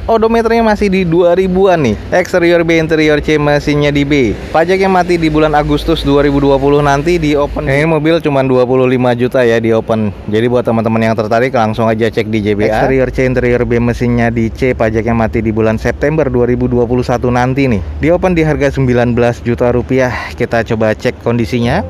Odometernya masih di 2000-an nih. Eksterior B, interior C, mesinnya di B. Pajaknya mati di bulan Agustus 2020 nanti di open. Ini mobil cuma 25 juta ya di open. Jadi buat teman-teman yang tertarik langsung aja cek di JBA. Eksterior C, interior B, mesinnya di C. Pajaknya mati di bulan September 2021 nanti nih. Di open di harga 19 juta rupiah. Kita coba cek kondisinya.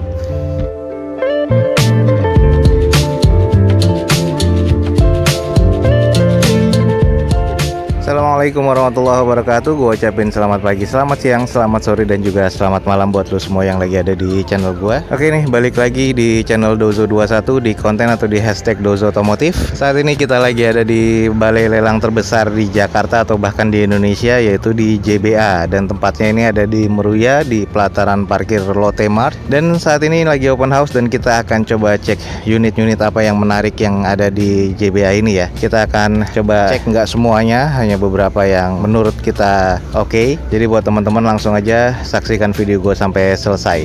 Assalamualaikum warahmatullahi wabarakatuh. Gue ucapin selamat pagi, selamat siang, selamat sore, dan juga selamat malam buat lo semua yang lagi ada di channel gue. Oke nih, balik lagi di channel Dozo21 di konten atau di hashtag Dozo Otomotif. Saat ini kita lagi ada di balai lelang terbesar di Jakarta atau bahkan di Indonesia, yaitu di JBA. Dan tempatnya ini ada di Meruya, di pelataran parkir Lotte Mart. Dan saat ini lagi open house dan kita akan coba cek unit-unit apa yang menarik yang ada di JBA ini ya. Kita akan coba cek nggak semuanya, hanya beberapa yang menurut kita oke. Jadi buat teman-teman langsung aja saksikan video gue sampai selesai.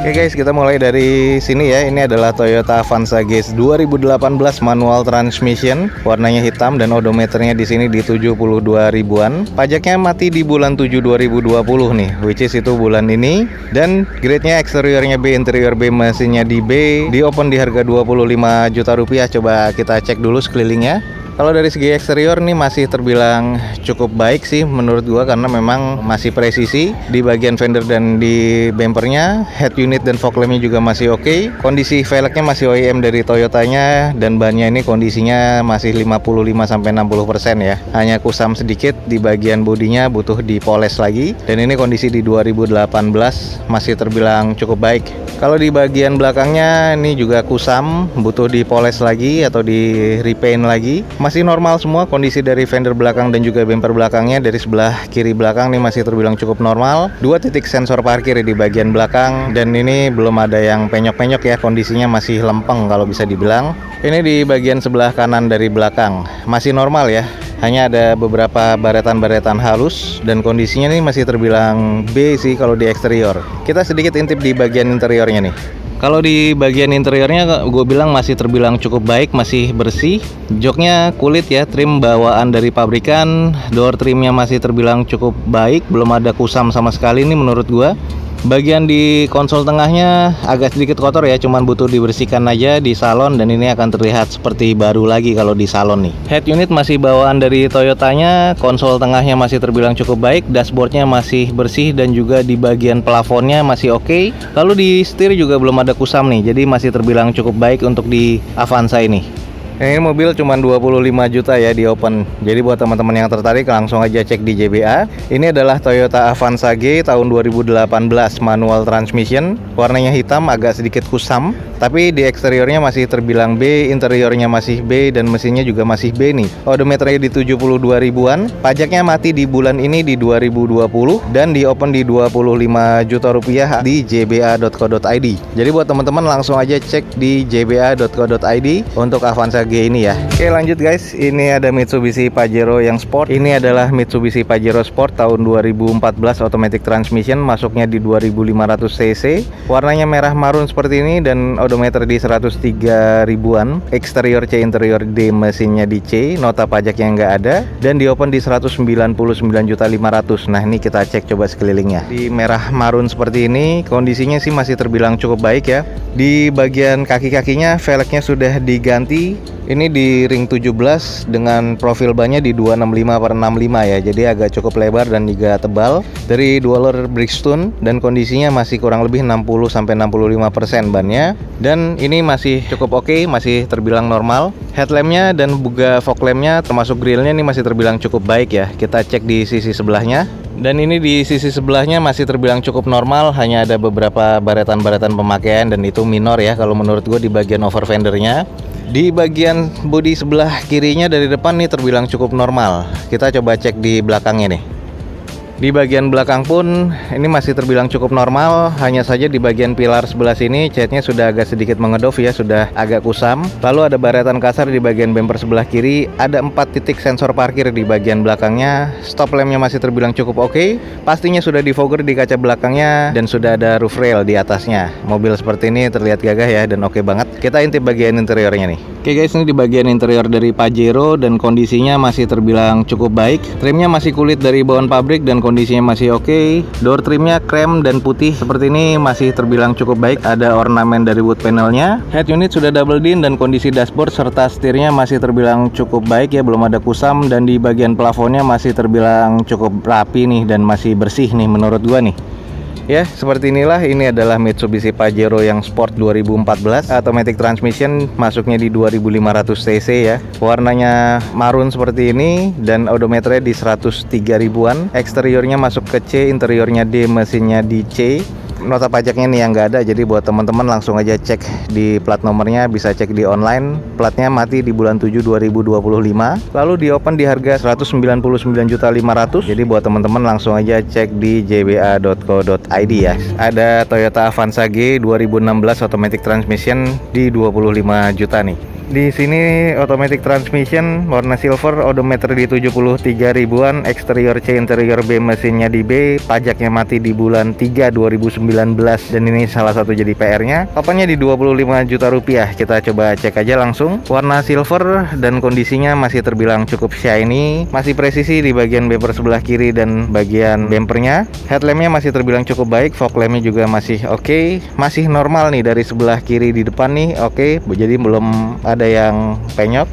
Oke guys, kita mulai dari sini ya. Ini adalah Toyota Avanza GS 2018 manual transmission, warnanya hitam dan odometernya di sini di 72 ribuan. Pajaknya mati di bulan 7 2020 nih, which is itu bulan ini. Dan grade-nya eksteriornya B, interior B, mesinnya di B. Di open di harga 25 juta rupiah. Coba kita cek dulu sekelilingnya. Kalau dari segi eksterior nih masih terbilang cukup baik sih menurut gua, karena memang masih presisi di bagian fender dan di bumpernya. Head unit dan fog lampnya juga masih oke. Kondisi velgnya masih OEM dari Toyotanya, dan bannya ini kondisinya masih 55-60% ya. Hanya kusam sedikit di bagian bodinya, butuh dipoles lagi. Dan ini kondisi di 2018 masih terbilang cukup baik. Kalau di bagian belakangnya ini juga kusam, butuh dipoles lagi atau di repaint lagi. Masih normal semua kondisi dari fender belakang dan juga bumper belakangnya. Dari sebelah kiri belakang nih masih terbilang cukup normal. 2 titik sensor parkir di bagian belakang, dan ini belum ada yang penyok-penyok ya. Kondisinya masih lempeng kalau bisa dibilang. Ini di bagian sebelah kanan dari belakang masih normal ya. Hanya ada beberapa baretan-baretan halus dan kondisinya nih masih terbilang B sih kalau di eksterior. Kita sedikit intip di bagian interiornya nih. Kalau di bagian interiornya gue bilang masih terbilang cukup baik, masih bersih. Joknya kulit ya, trim bawaan dari pabrikan. Door trimnya masih terbilang cukup baik, belum ada kusam sama sekali nih menurut gue. Bagian di konsol tengahnya agak sedikit kotor ya, cuman butuh dibersihkan aja di salon, dan ini akan terlihat seperti baru lagi kalau di salon nih. Head unit masih bawaan dari Toyotanya, konsol tengahnya masih terbilang cukup baik, dashboardnya masih bersih, dan juga di bagian plafonnya masih oke. Lalu di setir juga belum ada kusam nih, jadi masih terbilang cukup baik untuk di Avanza ini. Ini mobil cuma 25 juta ya di open. Jadi buat teman-teman yang tertarik langsung aja cek di JBA. Ini adalah Toyota Avanza G tahun 2018 manual transmission. Warnanya hitam, agak sedikit kusam. Tapi di eksteriornya masih terbilang B, interiornya masih B, dan mesinnya juga masih B nih. Odometernya di 72 ribuan. Pajaknya mati di bulan ini di 2020 dan di open di 25 juta rupiah di jba.co.id. Jadi buat teman-teman langsung aja cek di jba.co.id untuk Avanza G ini ya. Oke lanjut guys, ini ada Mitsubishi Pajero yang sport. Ini adalah Mitsubishi Pajero Sport tahun 2014 automatic transmission, masuknya di 2500 cc. Warnanya merah marun seperti ini dan odometer di 103 ribuan. Eksterior C, interior D, mesinnya di C. Nota pajaknya nggak ada dan di open di 199.500.000. Nah ini kita cek coba sekelilingnya. Di merah marun seperti ini kondisinya sih masih terbilang cukup baik ya. Di bagian kaki-kakinya velgnya sudah diganti. Ini di ring 17 dengan profil bannya di 265/65 ya. Jadi agak cukup lebar dan juga tebal. Dari dual Bridgestone dan kondisinya masih kurang lebih 60-65% bannya. Dan ini masih cukup oke, masih terbilang normal. Headlampnya dan juga fog lampnya termasuk grillnya ini masih terbilang cukup baik ya. Kita cek di sisi sebelahnya. Dan ini di sisi sebelahnya masih terbilang cukup normal, hanya ada beberapa baretan-baretan pemakaian dan itu minor ya kalau menurut gue di bagian over fendernya. Di bagian bodi sebelah kirinya dari depan nih terbilang cukup normal. Kita coba cek di belakangnya nih. Di bagian belakang pun ini masih terbilang cukup normal, hanya saja di bagian pilar sebelah sini catnya sudah agak sedikit mengedov ya, sudah agak kusam. Lalu ada baretan kasar di bagian bumper sebelah kiri, ada 4 titik sensor parkir di bagian belakangnya. Stop lampnya masih terbilang cukup oke. Pastinya sudah di fogger di kaca belakangnya dan sudah ada roof rail di atasnya. Mobil seperti ini terlihat gagah ya dan oke banget. Kita intip bagian interiornya nih. Oke guys, ini di bagian interior dari Pajero dan kondisinya masih terbilang cukup baik. Trimnya masih kulit dari bawaan pabrik dan kondisinya masih oke. Door trimnya krem dan putih seperti ini masih terbilang cukup baik. Ada ornamen dari wood panelnya. Head unit sudah double din dan kondisi dashboard serta setirnya masih terbilang cukup baik ya, belum ada kusam. Dan di bagian plafonnya masih terbilang cukup rapi nih dan masih bersih nih menurut gua nih. Ya, seperti inilah, ini adalah Mitsubishi Pajero yang Sport 2014, automatic transmission, masuknya di 2500 cc ya. Warnanya marun seperti ini dan odometernya di 103 ribuan. Eksteriornya masuk ke C, interiornya D, mesinnya di C. Nota pajaknya nih yang nggak ada, jadi buat teman-teman langsung aja cek di plat nomornya, bisa cek di online. Platnya mati di bulan 7 2025. Lalu di open di harga 199.500.000. Jadi buat teman-teman langsung aja cek di jba.co.id ya. Ada Toyota Avanza G 2016 automatic transmission di 25 juta nih. Di sini automatic transmission warna silver, odometer di 73 ribuan, eksterior C, interior B, mesinnya di B, pajaknya mati di bulan 3 2019 dan ini salah satu jadi PR-nya. Opennya di 25 juta rupiah. Kita coba cek aja langsung. Warna silver dan kondisinya masih terbilang cukup shiny, masih presisi di bagian bumper sebelah kiri dan bagian bumpernya. Headlampnya masih terbilang cukup baik, fog lampnya juga masih oke, masih normal nih dari sebelah kiri di depan nih oke, jadi belum ada yang penyok.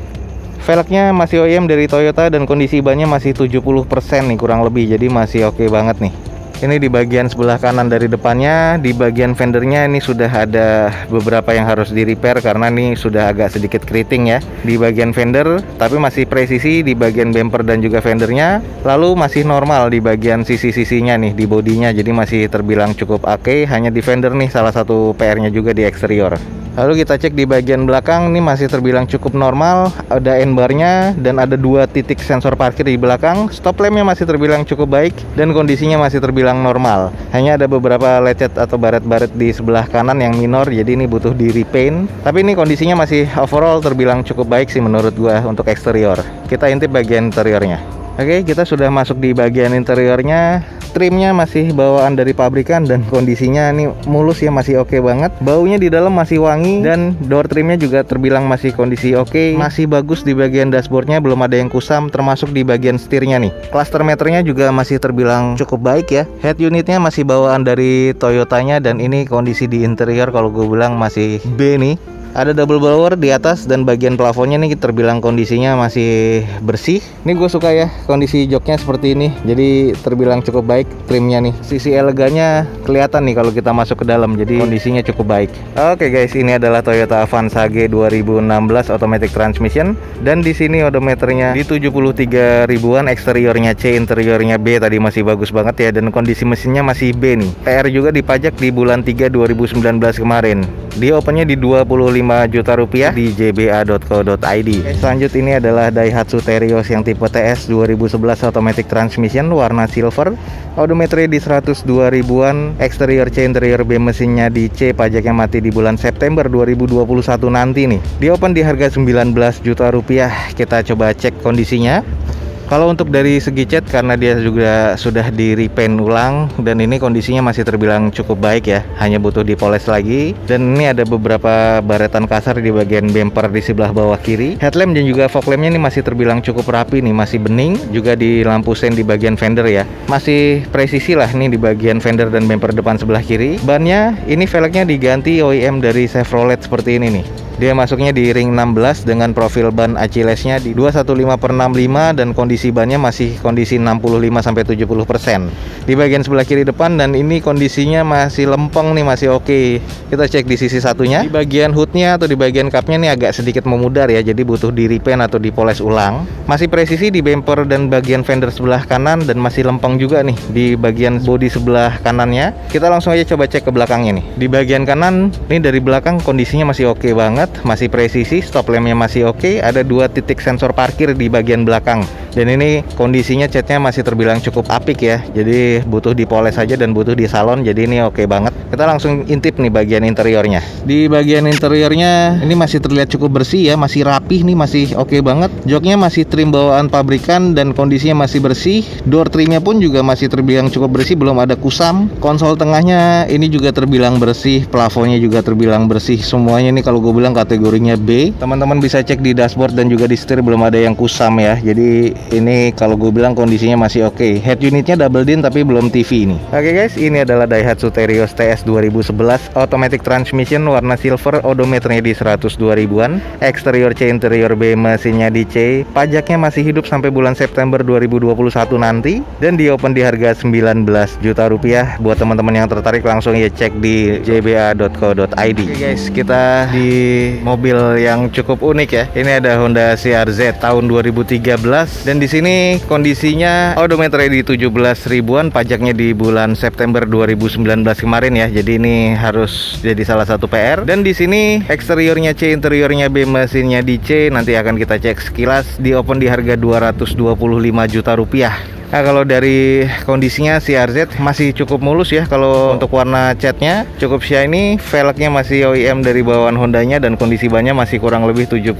Velgnya masih OEM dari Toyota dan kondisi bannya masih 70% nih kurang lebih, jadi masih oke banget nih. Ini di bagian sebelah kanan dari depannya, di bagian fendernya ini sudah ada beberapa yang harus di repair karena ini sudah agak sedikit keriting ya di bagian fender, tapi masih presisi di bagian bumper dan juga fendernya. Lalu masih normal di bagian sisi-sisinya nih di bodinya, jadi masih terbilang cukup oke. Hanya di fender nih salah satu PR-nya juga di eksterior. Lalu kita cek di bagian belakang, ini masih terbilang cukup normal. Ada N-barnya dan ada 2 titik sensor parkir di belakang. Stop lampnya masih terbilang cukup baik dan kondisinya masih terbilang normal. Hanya ada beberapa lecet atau baret-baret di sebelah kanan yang minor, jadi ini butuh di repaint. Tapi ini kondisinya masih overall terbilang cukup baik sih menurut gua untuk eksterior. Kita intip bagian interiornya. Oke, kita sudah masuk di bagian interiornya. Trimnya masih bawaan dari pabrikan dan kondisinya ini mulus ya, masih oke banget. Baunya di dalam masih wangi dan door trimnya juga terbilang masih kondisi oke. Masih bagus di bagian dashboardnya, belum ada yang kusam, termasuk di bagian setirnya nih. Cluster meternya juga masih terbilang cukup baik ya. Head unitnya masih bawaan dari Toyotanya dan ini kondisi di interior kalau gue bilang masih B nih. Ada double blower di atas dan bagian plafonnya nih terbilang kondisinya masih bersih. Ini gue suka ya kondisi joknya seperti ini, jadi terbilang cukup baik. Trimnya nih, sisi elegannya kelihatan nih kalau kita masuk ke dalam, jadi kondisinya cukup baik. Oke guys, ini adalah Toyota Avanza G 2016 automatic transmission dan di sini odometernya di 73 ribuan, eksteriornya C, interiornya B, tadi masih bagus banget ya, dan kondisi mesinnya masih B nih. PR juga dipajak di bulan 3 2019 kemarin. Di opennya di 25 juta rupiah di jba.co.id. Selanjut ini adalah Daihatsu Terios yang tipe TS 2011 automatic transmission warna silver. Odometernya di 102 ribuan, eksterior C, interior B, mesinnya di C, pajaknya mati di bulan September 2021 nanti nih. Di open di harga 19 juta rupiah. Kita coba cek kondisinya. Kalau untuk dari segi cat, karena dia juga sudah di repaint ulang dan ini kondisinya masih terbilang cukup baik ya, hanya butuh dipoles lagi. Dan ini ada beberapa baretan kasar di bagian bumper di sebelah bawah kiri. Headlamp dan juga fog lampnya ini masih terbilang cukup rapi nih, masih bening. Juga di lampu sen di bagian fender ya, masih presisi lah nih di bagian fender dan bumper depan sebelah kiri. Bannya ini velgnya diganti OEM dari Chevrolet seperti ini nih. Dia masuknya di ring 16 dengan profil ban Achillesnya di 215/65 dan kondisi bannya masih kondisi 65-70%. Di bagian sebelah kiri depan dan ini kondisinya masih lempeng nih, masih oke. Kita cek di sisi satunya. Di bagian hoodnya atau di bagian cupnya nih agak sedikit memudar ya, jadi butuh di repaint atau dipoles ulang. Masih presisi di bumper dan bagian fender sebelah kanan dan masih lempeng juga nih di bagian bodi sebelah kanannya. Kita langsung aja coba cek ke belakangnya nih. Di bagian kanan nih dari belakang kondisinya masih oke banget. Masih presisi, stop lampnya masih oke. Ada 2 titik sensor parkir di bagian belakang Dan ini kondisinya catnya masih terbilang cukup apik ya. Jadi butuh dipoles saja dan butuh di salon. Jadi ini oke banget. Kita langsung intip nih bagian interiornya. Di bagian interiornya ini masih terlihat cukup bersih ya, masih rapih nih, masih oke banget. Joknya masih trim bawaan pabrikan dan kondisinya masih bersih. Door trimnya pun juga masih terbilang cukup bersih, belum ada kusam. Konsol tengahnya ini juga terbilang bersih, plafonnya juga terbilang bersih. Semuanya ini kalau gue bilang kategorinya B. Teman-teman bisa cek di dashboard dan juga di setir belum ada yang kusam ya. Jadi ini kalau gue bilang kondisinya masih oke. Head unitnya double din tapi belum TV ini. Oke guys, ini adalah Daihatsu Terios TS 2011 automatic transmission warna silver, odometernya di 102 ribuan, eksterior C interior B, mesinnya di C. Pajaknya masih hidup sampai bulan September 2021 nanti dan di open di harga 19 juta rupiah. Buat teman-teman yang tertarik langsung ya cek di jba.co.id. Oke guys, kita di mobil yang cukup unik ya. Ini ada Honda CR-Z tahun 2013 dan di sini kondisinya odometernya di 17 ribuan, pajaknya di bulan September 2019 kemarin ya. Jadi ini harus jadi salah satu PR. Dan di sini eksteriornya C, interiornya B, mesinnya di C. Nanti akan kita cek sekilas. Di open di harga 225 juta rupiah. Nah kalau dari kondisinya CR-Z masih cukup mulus ya. Kalau untuk warna catnya cukup shiny, velgnya masih OEM dari bawaan Hondanya dan kondisi bannya masih kurang lebih 70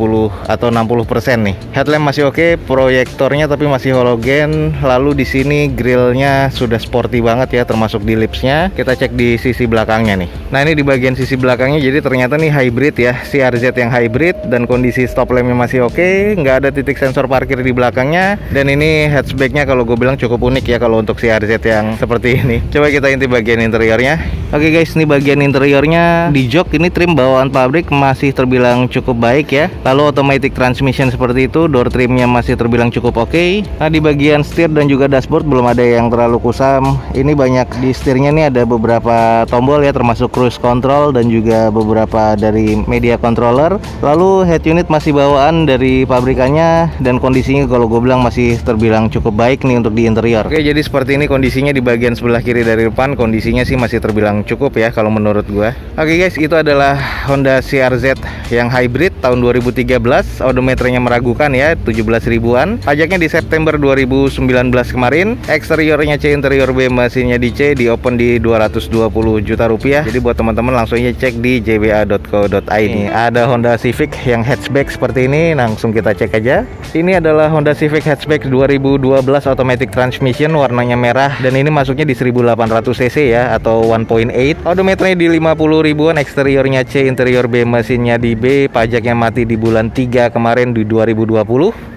atau 60% nih. Headlamp masih oke, proyektornya tapi masih halogen. Lalu di sini grillnya sudah sporty banget ya, termasuk di lipsnya. Kita cek di sisi belakangnya nih. Nah ini di bagian sisi belakangnya jadi ternyata nih hybrid ya, CR-Z yang hybrid dan kondisi stop lampnya masih oke, nggak ada titik sensor parkir di belakangnya. Dan ini hatchbacknya kalau gue bilang cukup unik ya kalau untuk CR-Z yang seperti ini. Coba kita intip bagian interiornya. Oke guys, ini bagian interiornya. Di jok ini trim bawaan pabrik masih terbilang cukup baik ya. Lalu automatic transmission seperti itu, door trimnya masih terbilang cukup oke. Nah di bagian setir dan juga dashboard belum ada yang terlalu kusam. Ini banyak di setirnya nih ada beberapa tombol ya, termasuk cruise control dan juga beberapa dari media controller. Lalu head unit masih bawaan dari pabrikannya dan kondisinya kalau gue bilang masih terbilang cukup baik nih untuk di interior. Oke, jadi seperti ini kondisinya di bagian sebelah kiri dari depan. Kondisinya sih masih terbilang cukup ya kalau menurut gua. Oke guys, itu adalah Honda CR-Z yang hybrid tahun 2013. Odometernya meragukan ya, 17 ribuan. Pajaknya di September 2019 kemarin. Eksteriornya C, interior B, mesinnya di C. Di open di 220 juta rupiah. Jadi buat teman-teman langsung aja cek di jba.co.id. Ada Honda Civic yang hatchback seperti ini, langsung kita cek aja. Ini adalah Honda Civic hatchback 2012 automatic transmission, warnanya merah dan ini masuknya di 1800 cc ya atau 1.8. Odometernya di 50 ribuan, eksteriornya C, interior B, mesinnya di B. Pajaknya mati di bulan 3 kemarin di 2020.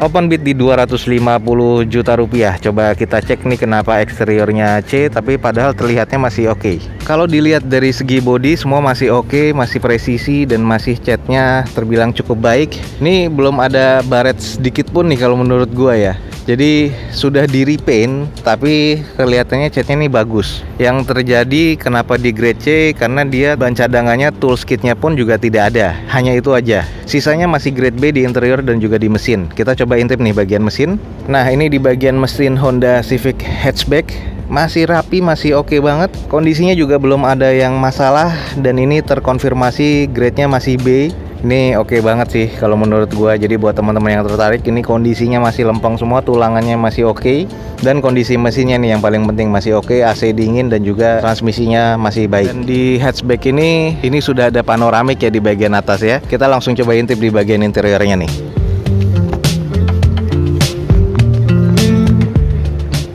Open bid di 250 juta rupiah. Coba kita cek nih kenapa eksteriornya C tapi padahal terlihatnya masih oke. Kalau dilihat dari segi body semua masih oke, masih presisi dan masih catnya terbilang cukup baik. Ini belum ada baret sedikit pun nih kalau menurut gua ya. Jadi sudah di repaint tapi kelihatannya catnya ini bagus. Yang terjadi kenapa di grade C karena dia ban cadangannya, tools kitnya pun juga tidak ada. Hanya itu aja. Sisanya masih grade B di interior dan juga di mesin. Kita coba intip nih bagian mesin. Nah ini di bagian mesin Honda Civic hatchback masih rapi, masih oke banget. Kondisinya juga belum ada yang masalah dan ini terkonfirmasi grade-nya masih B. Ini oke banget sih kalau menurut gua. Jadi buat teman-teman yang tertarik, ini kondisinya masih lempeng semua, tulangannya masih oke dan kondisi mesinnya nih yang paling penting masih oke, AC dingin dan juga transmisinya masih baik. Dan di hatchback ini sudah ada panoramik ya di bagian atas ya. Kita langsung coba intip di bagian interiornya nih.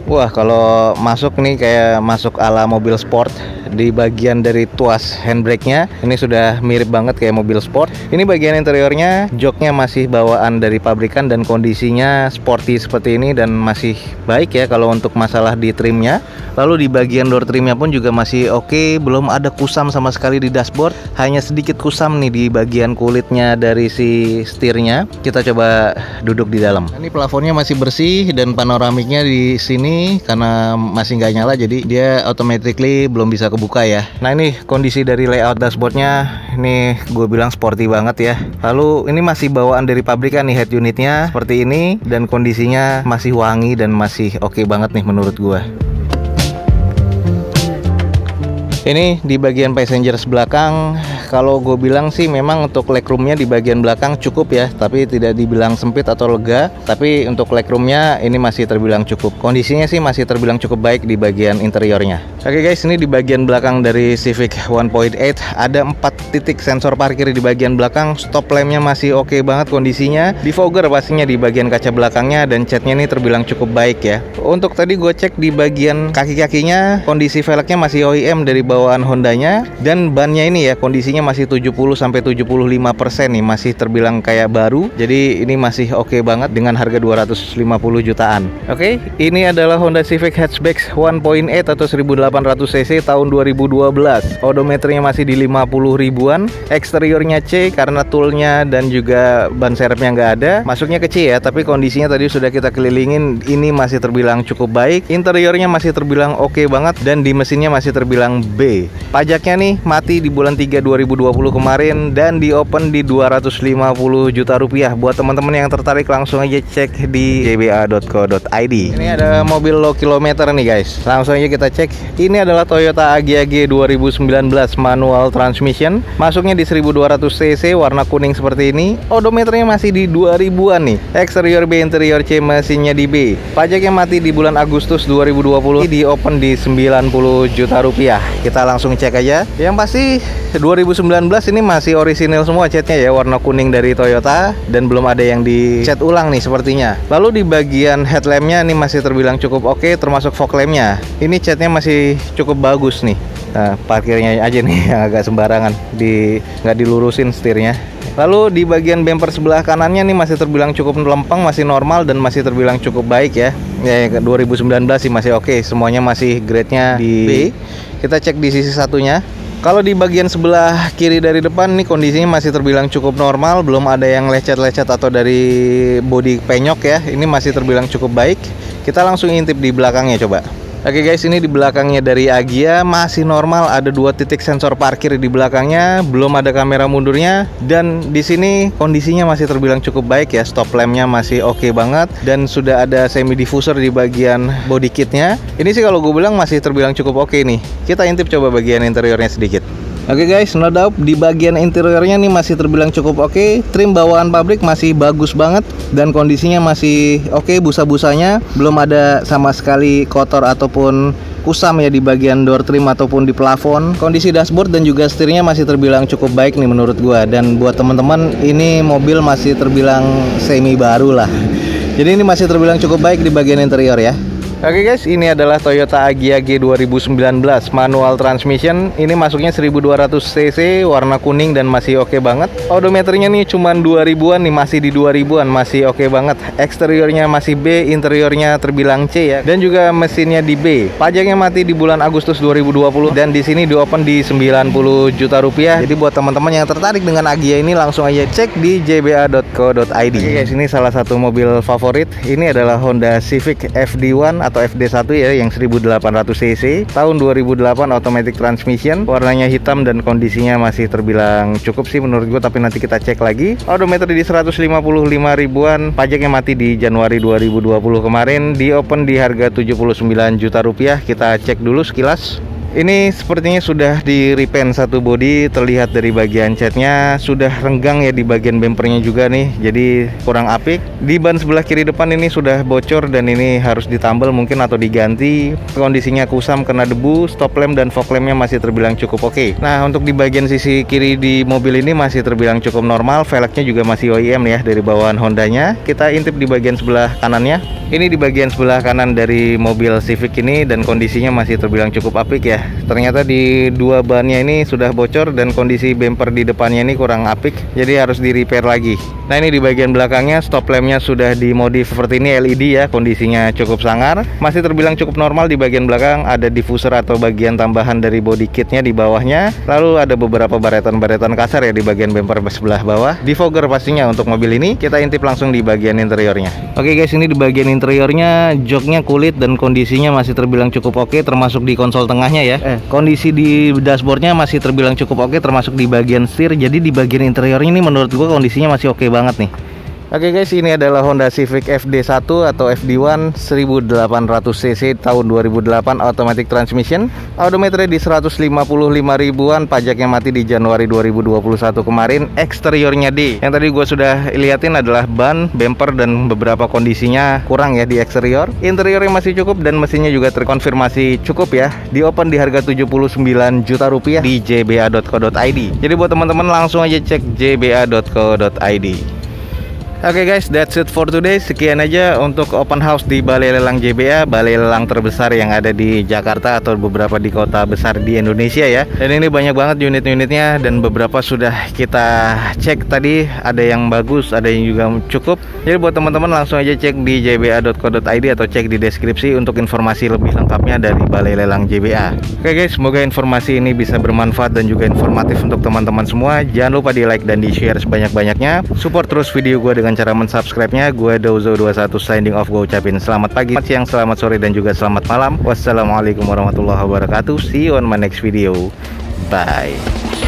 Wah, kalau masuk nih kayak masuk ala mobil sport. Di bagian dari tuas handbrake-nya ini sudah mirip banget kayak mobil sport. Ini bagian interiornya, joknya masih bawaan dari pabrikan dan kondisinya sporty seperti ini dan masih baik ya kalau untuk masalah di trimnya. Lalu di bagian door trimnya pun juga masih oke, belum ada kusam sama sekali di dashboard. Hanya sedikit kusam nih di bagian kulitnya dari si setirnya. Kita coba duduk di dalam. Ini plafonnya masih bersih dan panoramiknya di sini karena masih nggak nyala jadi dia automatically belum bisa kebuka ya. Nah ini kondisi dari layout dashboardnya, ini gue bilang sporty banget ya. Lalu ini masih bawaan dari pabrikan nih head unitnya seperti ini dan kondisinya masih wangi dan masih oke banget nih menurut gue. Ini di bagian passengers belakang, kalau gue bilang sih memang untuk legroomnya di bagian belakang cukup ya, tapi tidak dibilang sempit atau lega. Tapi untuk legroomnya ini masih terbilang cukup. Kondisinya sih masih terbilang cukup baik di bagian interiornya. Oke guys, ini di bagian belakang dari Civic 1.8 ada 4 titik sensor parkir di bagian belakang. Stop lampnya masih oke banget kondisinya. Defogger pastinya di bagian kaca belakangnya, dan catnya ini terbilang cukup baik ya. Untuk tadi gue cek di bagian kaki-kakinya, kondisi velgnya masih OEM dari bawaan Hondanya, dan bannya ini ya kondisinya masih 70-75% nih, masih terbilang kayak baru. Jadi ini masih oke banget dengan harga 250 jutaan. Oke, ini adalah Honda Civic Hatchback 1.8 atau 1800 cc tahun 2012. Odometernya masih di 50 ribuan. Eksteriornya C karena toolnya dan juga ban serepnya nggak ada. Masuknya ke C ya, tapi kondisinya tadi sudah kita kelilingin, ini masih terbilang cukup baik. Interiornya masih terbilang oke banget, dan di mesinnya masih terbilang B. Pajaknya nih mati di bulan 3 2020 kemarin, dan di open di 250 juta rupiah. Buat teman-teman yang tertarik langsung aja cek di jba.co.id. Ini ada mobil low kilometer nih guys. Langsung aja kita cek. Ini adalah Toyota Agya-G 2019 manual transmission. Masuknya di 1200 cc, warna kuning seperti ini. Odometernya masih di 2000-an nih. Eksterior B, interior C, mesinnya di B. Pajaknya mati di bulan Agustus 2020. Di open di 90 juta rupiah. Kita langsung cek aja. Yang pasti 2019 ini masih orisinil semua catnya ya, warna kuning dari Toyota, dan belum ada yang dicat ulang nih sepertinya. Lalu di bagian headlampnya ini masih terbilang cukup oke, termasuk fog lampnya. Ini catnya masih cukup bagus nih. Nah, parkirnya aja nih yang agak sembarangan, nggak dilurusin setirnya. Lalu di bagian bumper sebelah kanannya nih masih terbilang cukup lempeng, masih normal, dan masih terbilang cukup baik ya. Ya 2019 sih masih oke, semuanya masih grade-nya di B. Kita cek di sisi satunya. Kalau di bagian sebelah kiri dari depan nih kondisinya masih terbilang cukup normal, belum ada yang lecet-lecet atau dari bodi penyok ya. Ini masih terbilang cukup baik. Kita langsung intip di belakangnya coba. Oke guys, ini di belakangnya dari Agya masih normal, ada 2 titik sensor parkir di belakangnya, belum ada kamera mundurnya, dan di sini kondisinya masih terbilang cukup baik ya. Stop lampnya masih oke banget, dan sudah ada semi diffuser di bagian body kitnya. Ini sih kalau gue bilang masih terbilang cukup oke nih. Kita intip coba bagian interiornya sedikit. Oke guys, no doubt di bagian interiornya nih masih terbilang cukup oke. Trim bawaan pabrik masih bagus banget, dan kondisinya masih oke. Busa-busanya belum ada sama sekali kotor ataupun kusam ya di bagian door trim ataupun di plafon. Kondisi dashboard dan juga setirnya masih terbilang cukup baik nih menurut gua. Dan buat teman-teman, ini mobil masih terbilang semi baru lah. Jadi ini masih terbilang cukup baik di bagian interior ya. Oke guys, ini adalah Toyota Agya-G 2019 manual transmission. Ini masuknya 1200 cc, warna kuning, dan masih oke banget. Odometernya nih cuman 2000-an nih, masih di 2000-an, masih oke banget. Eksteriornya masih B, interiornya terbilang C ya, dan juga mesinnya di B. Pajaknya mati di bulan Agustus 2020, dan di sini di open di 90 juta rupiah. Jadi buat teman-teman yang tertarik dengan Agya ini langsung aja cek di jba.co.id. Oke guys, ini salah satu mobil favorit. Ini adalah Honda Civic FD1 atau FD1 ya, yang 1800 cc tahun 2008, automatic transmission, warnanya hitam, dan kondisinya masih terbilang cukup sih menurut gue, tapi nanti kita cek lagi. Odometer di 155 ribuan, pajaknya mati di Januari 2020 kemarin, di open di harga 79 juta rupiah. Kita cek dulu sekilas. Ini sepertinya sudah di repaint satu bodi, terlihat dari bagian catnya sudah renggang ya, di bagian bumpernya juga nih, jadi kurang apik. Di ban sebelah kiri depan ini sudah bocor, dan ini harus ditambal mungkin atau diganti. Kondisinya kusam kena debu. Stop lamp dan fog lampnya masih terbilang cukup oke. Nah, untuk di bagian sisi kiri di mobil ini masih terbilang cukup normal. Velgnya juga masih OEM ya dari bawaan Hondanya. Kita intip di bagian sebelah kanannya. Ini di bagian sebelah kanan dari mobil Civic ini, dan kondisinya masih terbilang cukup apik ya. Ternyata di dua bannya ini sudah bocor, dan kondisi bumper di depannya ini kurang apik, jadi harus di repair lagi. Nah, ini di bagian belakangnya stop lampnya sudah dimodif seperti ini, LED ya, kondisinya cukup sangar. Masih terbilang cukup normal. Di bagian belakang ada diffuser atau bagian tambahan dari body kitnya di bawahnya. Lalu ada beberapa baretan-baretan kasar ya di bagian bumper sebelah bawah. Defogger pastinya untuk mobil ini. Kita intip langsung di bagian interiornya. Oke guys, ini di bagian interiornya joknya kulit dan kondisinya masih terbilang cukup oke, termasuk di konsol tengahnya ya. Kondisi di dashboardnya masih terbilang cukup oke, termasuk di bagian setir. Jadi di bagian interiornya ini menurut gua kondisinya masih oke banget nih. Oke guys, ini adalah Honda Civic FD1 atau FD1 1800cc tahun 2008 automatic transmission. Odometernya di 155 ribuan, pajaknya mati di Januari 2021 kemarin. Eksteriornya D. Yang tadi gue sudah liatin adalah ban, bumper, dan beberapa kondisinya kurang ya di eksterior. Interiornya masih cukup dan mesinnya juga terkonfirmasi cukup ya. Di open di harga 79 juta rupiah di jba.co.id. Jadi buat teman-teman langsung aja cek jba.co.id. Oke guys, that's it for today. Sekian aja untuk open house di Balai Lelang JBA, balai lelang terbesar yang ada di Jakarta atau beberapa di kota besar di Indonesia ya. Dan ini banyak banget unit-unitnya dan beberapa sudah kita cek tadi, ada yang bagus, ada yang juga cukup. Jadi buat teman-teman langsung aja cek di jba.co.id atau cek di deskripsi untuk informasi lebih lengkapnya dari Balai Lelang JBA. Oke guys, semoga informasi ini bisa bermanfaat dan juga informatif untuk teman-teman semua. Jangan lupa di like dan di share sebanyak-banyaknya. Support terus video gue dengan cara mensubscribe-nya. Gue Dozo21 signing off. Gue ucapin selamat pagi, selamat siang, selamat sore, dan juga selamat malam. Wassalamualaikum warahmatullahi wabarakatuh. See you on my next video. Bye.